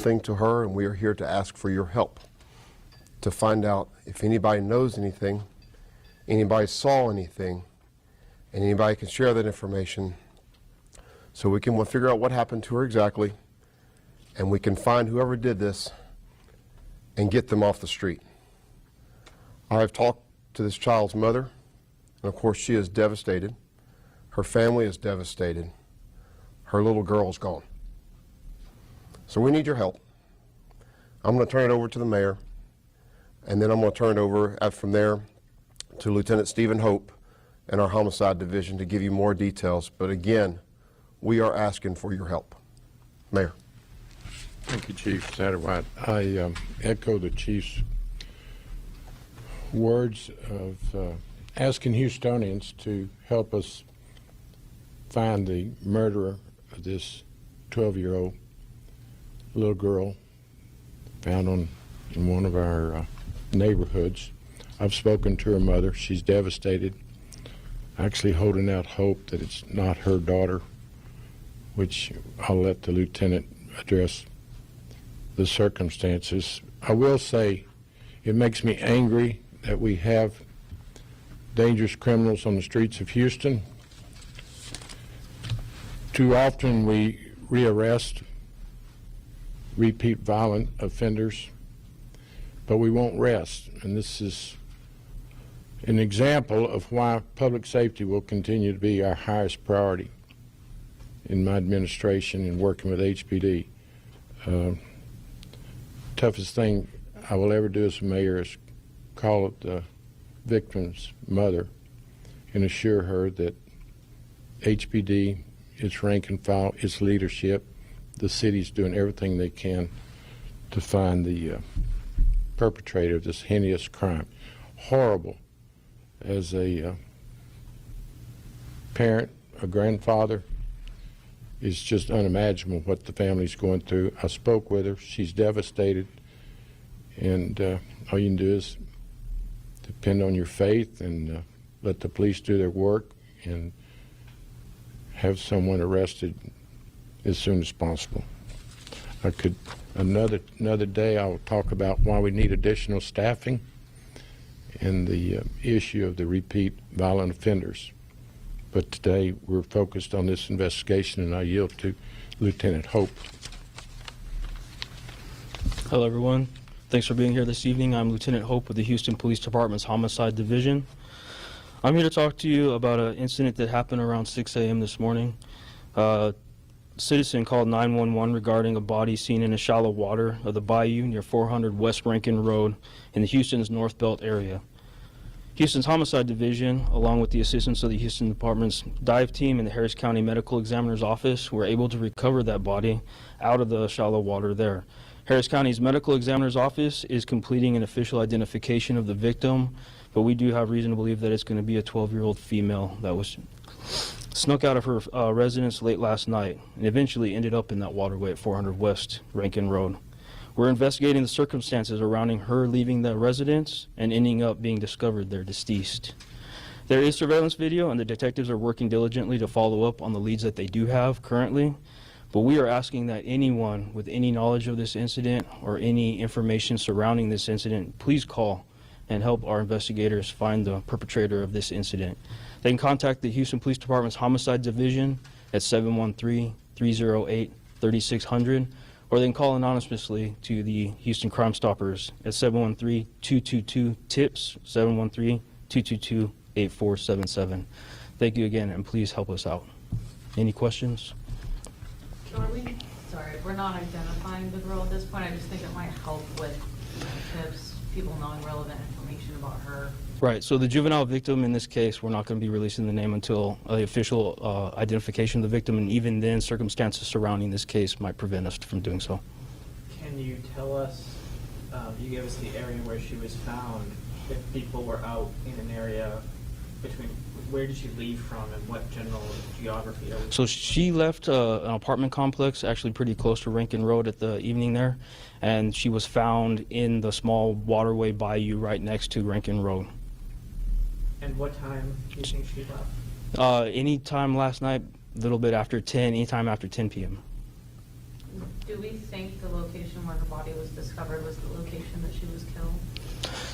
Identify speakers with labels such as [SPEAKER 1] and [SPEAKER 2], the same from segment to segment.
[SPEAKER 1] thing to her, and we are here to ask for your help to find out if anybody knows anything, anybody saw anything, and anybody can share that information so we can figure out what happened to her exactly, and we can find whoever did this and get them off the street. I have talked to this child's mother, and of course she is devastated. Her family is devastated. Her little girl is gone. So we need your help. I'm going to turn it over to the mayor, and then I'm going to turn it over from there to Lieutenant Stephen Hope and our homicide division to give you more details. But again, we are asking for your help. Mayor.
[SPEAKER 2] Thank you, Chief Satterwhite. I echo the Chief's words of asking Houstonians to help us find the murderer of this 12-year-old little girl found in one of our neighborhoods. I've spoken to her mother. She's devastated, actually holding out hope that it's not her daughter, which I'll let the lieutenant address the circumstances. I will say it makes me angry that we have dangerous criminals on the streets of Houston. Too often we rearrest repeat violent offenders, but we won't rest. And this is an example of why public safety will continue to be our highest priority in my administration and working with HPD. Toughest thing I will ever do as a mayor is call up the victim's mother and assure her that HPD, its rank and file, its leadership, the city's doing everything they can to find the perpetrator of this heinous crime. Horrible. As a parent, a grandfather, it's just unimaginable what the family's going through. I spoke with her. She's devastated. And all you can do is depend on your faith and let the police do their work and have someone arrested as soon as possible. Another day I'll talk about why we need additional staffing and the issue of the repeat violent offenders. But today we're focused on this investigation, and I yield to Lieutenant Hope.
[SPEAKER 3] Hello, everyone. Thanks for being here this evening. I'm Lieutenant Hope with the Houston Police Department's Homicide Division. I'm here to talk to you about an incident that happened around 6 a.m. this morning. A citizen called 911 regarding a body seen in the shallow water of the bayou near 400 West Rankin Road in the Houston's North Belt area. Houston's Homicide Division, along with the assistance of the Houston Department's dive team and the Harris County Medical Examiner's Office, were able to recover that body out of the shallow water there. Harris County's Medical Examiner's Office is completing an official identification of the victim, but we do have reason to believe that it's going to be a 12-year-old female that was snuck out of her residence late last night and eventually ended up in that waterway at 400 West Rankin Road. We're investigating the circumstances surrounding her leaving the residence and ending up being discovered there deceased. There is surveillance video, and the detectives are working diligently to follow up on the leads that they do have currently. But we are asking that anyone with any knowledge of this incident or any information surrounding this incident, please call and help our investigators find the perpetrator of this incident. They can contact the Houston Police Department's Homicide Division at 713-308-3600, or they can call anonymously to the Houston Crime Stoppers at 713-222-TIPS, 713-222-8477. Thank you again, and please help us out. Any questions?
[SPEAKER 4] Charlie? Sorry, we're not identifying the girl at this point. I just think it might help with tips, people knowing relevant information about her.
[SPEAKER 3] Right, so the juvenile victim in this case, we're not going to be releasing the name until the official identification of the victim, and even then circumstances surrounding this case might prevent us from doing so.
[SPEAKER 5] Can you tell us, you gave us the area where she was found, if people were out in an area between, where did she leave from and what general geography?
[SPEAKER 3] So she left an apartment complex actually pretty close to Rankin Road at the evening there, and she was found in the small waterway bayou right next to Rankin Road.
[SPEAKER 5] And what time do you think she left?
[SPEAKER 3] Any time last night, a little bit after 10, anytime after 10 p.m.
[SPEAKER 4] Do Do we think the location where her body was discovered was the location that she was killed?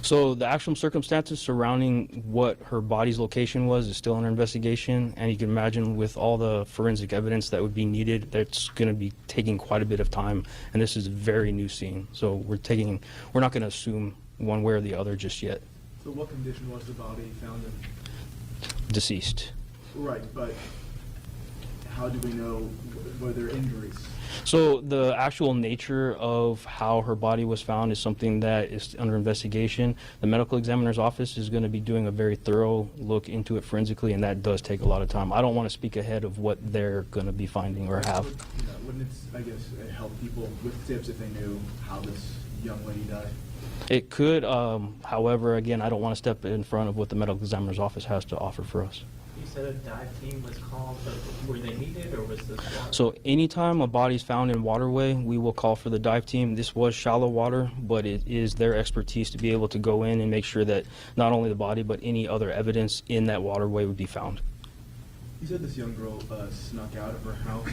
[SPEAKER 3] So the actual circumstances surrounding what her body's location was is still under investigation, and you can imagine with all the forensic evidence that would be needed, that's going to be taking quite a bit of time, and this is a very new scene. So we're not going to assume one way or the other just yet.
[SPEAKER 6] So what condition was the body found in?
[SPEAKER 3] Deceased.
[SPEAKER 6] Right, but how do we know, were there injuries?
[SPEAKER 3] So the actual nature of how her body was found is something that is under investigation. The medical examiner's office is going to be doing a very thorough look into it forensically, and that does take a lot of time. I don't want to speak ahead of what they're going to be finding or have.
[SPEAKER 6] Wouldn't it, I guess, help people with tips if they knew how this young lady died?
[SPEAKER 3] It could, however, again, I don't want to step in front of what the medical examiner's office has to offer for us.
[SPEAKER 5] You said a dive team was called, but were they needed, or was this water?
[SPEAKER 3] So anytime a body's found in waterway, we will call for the dive team. This was shallow water, but it is their expertise to be able to go in and make sure that not only the body, but any other evidence in that waterway would be found.
[SPEAKER 6] You said this young girl snuck out of her house.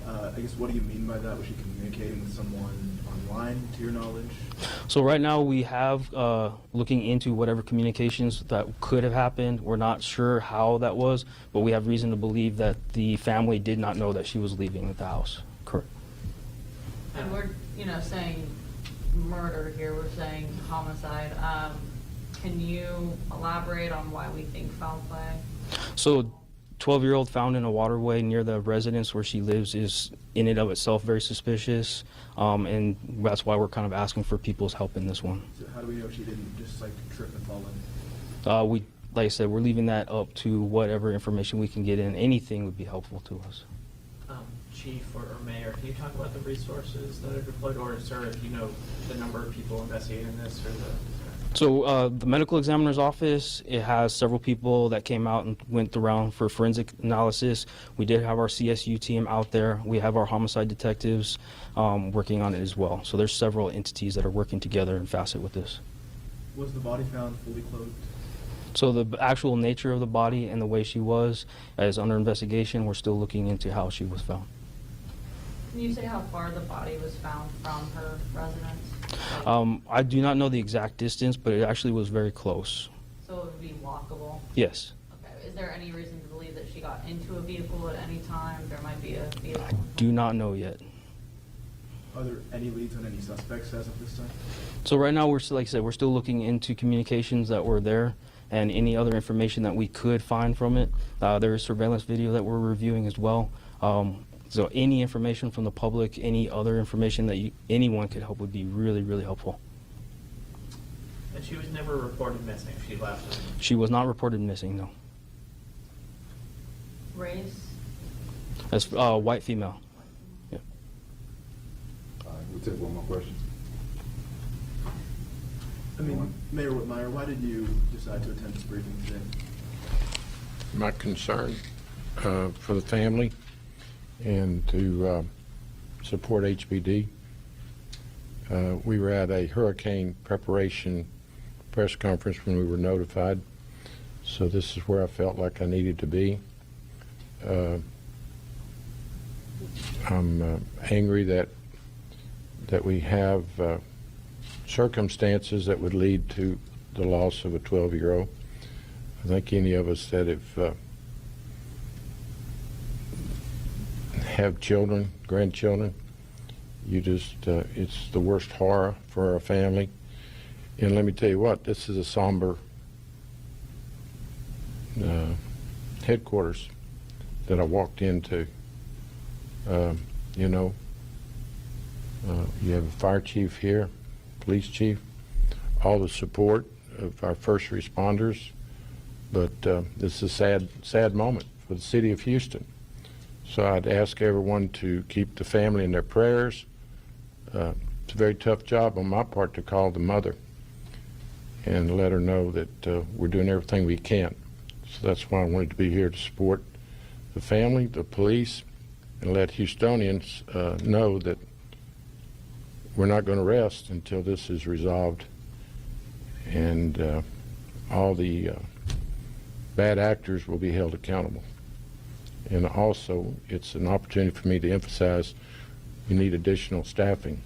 [SPEAKER 6] I guess, what do you mean by that? Was she communicating with someone online, to your knowledge?
[SPEAKER 3] So right now we have looking into whatever communications that could have happened. We're not sure how that was, but we have reason to believe that the family did not know that she was leaving the house. Correct.
[SPEAKER 4] And we're, saying murder here, we're saying homicide. Can you elaborate on why we think foul play?
[SPEAKER 3] So 12-year-old found in a waterway near the residence where she lives is in and of itself very suspicious, and that's why we're kind of asking for people's help in this one.
[SPEAKER 6] So how do we know she didn't just trip and fall in?
[SPEAKER 3] Like I said, we're leaving that up to whatever information we can get in. Anything would be helpful to us.
[SPEAKER 5] Chief or Mayor, can you talk about the resources that are deployed, or sir, if you know the number of people investigating this, or
[SPEAKER 3] So the medical examiner's office, it has several people that came out and went around for forensic analysis. We did have our CSU team out there. We have our homicide detectives working on it as well. So there's several entities that are working together in Facet with this.
[SPEAKER 6] Was the body found fully clothed?
[SPEAKER 3] So the actual nature of the body and the way she was is under investigation. We're still looking into how she was found.
[SPEAKER 4] Can you say how far the body was found from her residence?
[SPEAKER 3] I do not know the exact distance, but it actually was very close.
[SPEAKER 4] So it would be walkable?
[SPEAKER 3] Yes.
[SPEAKER 4] Okay. Is there any reason to believe that she got into a vehicle at any time? There might be a vehicle.
[SPEAKER 3] Do not know yet.
[SPEAKER 6] Are there any leads on any suspects as of this time?
[SPEAKER 3] So right now, like I said, we're still looking into communications that were there and any other information that we could find from it. There is surveillance video that we're reviewing as well. So any information from the public, any other information that anyone could help would be really, really helpful.
[SPEAKER 5] And she was never reported missing. She left.
[SPEAKER 3] She was not reported missing, no.
[SPEAKER 4] Race?
[SPEAKER 3] That's white female. Yeah.
[SPEAKER 7] All right, we'll take one more question.
[SPEAKER 6] Mayor Whitmire, why did you decide to attend this briefing today?
[SPEAKER 2] My concern for the family and to support HPD. We were at a hurricane preparation press conference when we were notified, so this is where I felt like I needed to be. I'm angry that we have circumstances that would lead to the loss of a 12-year-old. I think any of us that have children, grandchildren, you just, it's the worst horror for our family. And let me tell you what, this is a somber headquarters that I walked into. You have a fire chief here, police chief, all the support of our first responders, but this is a sad moment for the city of Houston. So I'd ask everyone to keep the family in their prayers. It's a very tough job on my part to call the mother and let her know that we're doing everything we can. So that's why I wanted to be here to support the family, the police, and let Houstonians know that we're not going to rest until this is resolved, and all the bad actors will be held accountable. And also, it's an opportunity for me to emphasize You need additional staffing.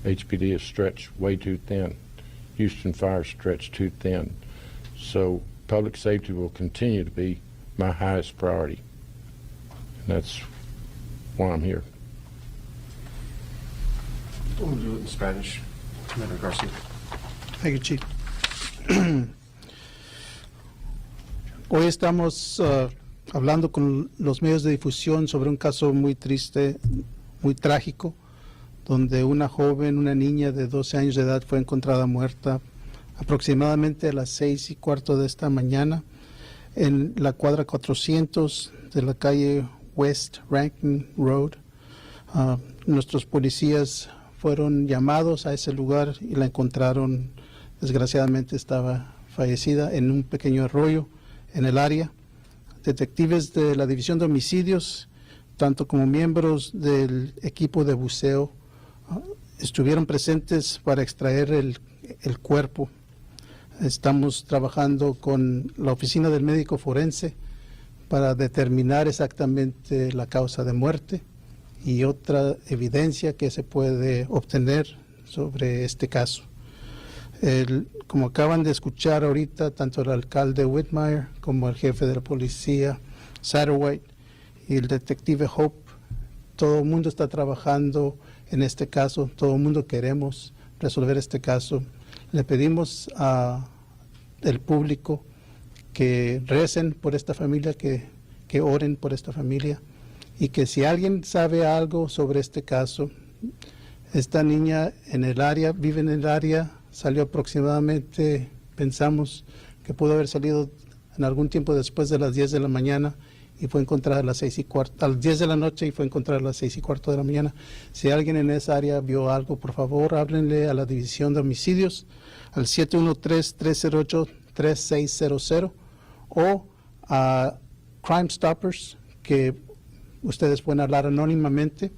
[SPEAKER 2] HPD is stretched way too thin. Houston Fire is stretched too thin. So public safety will continue to be my highest priority. And that's why I'm here.
[SPEAKER 1] We'll do it in Spanish. Commander Garcia.
[SPEAKER 8] Thank you, Chief. Hoy estamos hablando con los medios de difusión sobre un caso muy triste, muy trágico, donde una joven, una niña de 12 años de edad fue encontrada muerta aproximadamente a las 6:15 de esta mañana en la cuadra 400 de la calle West Rankin Road. Nuestros policías fueron llamados a ese lugar y la encontraron, desgraciadamente estaba fallecida en un pequeño arroyo en el área. Detectives de la División de Homicidios, tanto como miembros del equipo de buceo, estuvieron presentes para extraer el cuerpo. Estamos trabajando con la oficina del médico forense para determinar exactamente la causa de muerte y otra evidencia que se puede obtener sobre este caso. Como acaban de escuchar ahorita, tanto el alcalde Whitmire como el jefe de la policía Satterwhite y el detective Hope, todo el mundo está trabajando en este caso, todo el mundo queremos resolver este caso. Le pedimos al público que recen por esta familia, que oren por esta familia y que si alguien sabe algo sobre este caso, esta niña en el área, vive en el área, salió aproximadamente, pensamos que pudo haber salido en algún tiempo después de las 10 de la mañana y fue encontrada a las 6:15, a las 10 de la noche y fue encontrada a las 6:15 de la mañana. Si alguien en esa área vio algo, por favor, háblenle a la División de Homicidios al 713-308-3600 o a Crime Stoppers, que ustedes pueden hablar anónimamente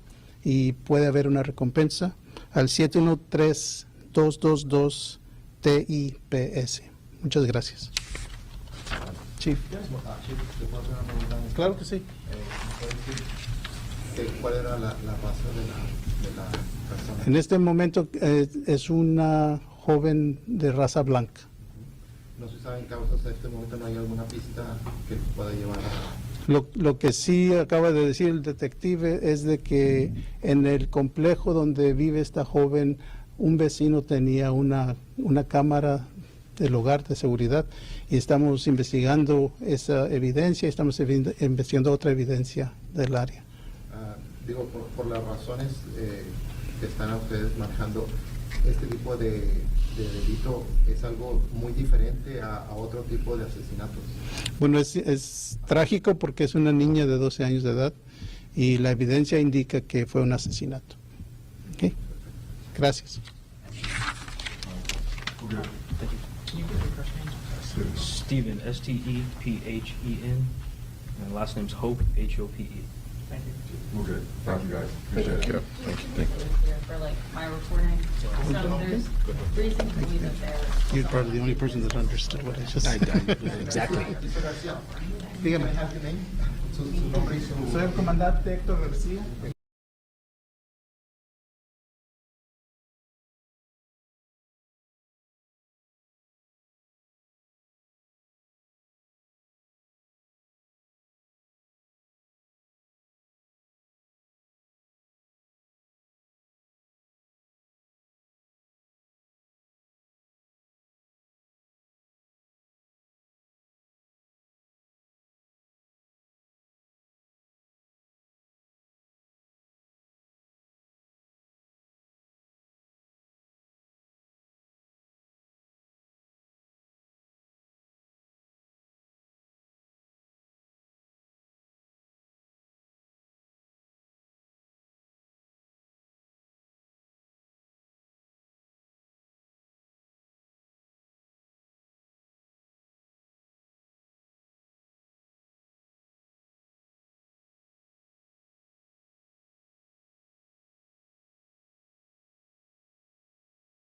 [SPEAKER 8] y puede haber una recompensa, al 713-222-TIPS. Muchas gracias. Chief. Claro que sí.
[SPEAKER 9] ¿Cuál era la razón de la persona?
[SPEAKER 8] En este momento es una joven de raza blanca.
[SPEAKER 9] No se saben causas, en este momento no hay alguna pista que pueda llevar a...
[SPEAKER 8] Lo que sí acaba de decir el detective es de que en el complejo donde vive esta joven, un vecino tenía una cámara del hogar de seguridad y estamos investigando esa evidencia, estamos investigando otra evidencia del área.
[SPEAKER 9] Digo, por las razones que están ustedes manejando, este tipo de delito es algo muy diferente a otro tipo de asesinatos.
[SPEAKER 8] Bueno, es trágico porque es una niña de 12 años de edad y la evidencia indica que fue un asesinato. ¿Okay? Gracias.
[SPEAKER 3] Stephen, S-T-E-P-H-E-N, and last name's Hope, H-O-P-E.
[SPEAKER 5] Thank you.
[SPEAKER 7] We're good. Thank you, guys. Appreciate it.
[SPEAKER 4] For like my reporting, so there's reason to believe that they're.
[SPEAKER 8] You're probably the only person that understood what I just said.
[SPEAKER 9] Exactly.
[SPEAKER 8] Dígame.
[SPEAKER 9] Su nombre y su...
[SPEAKER 8] Soy el comandante Héctor García.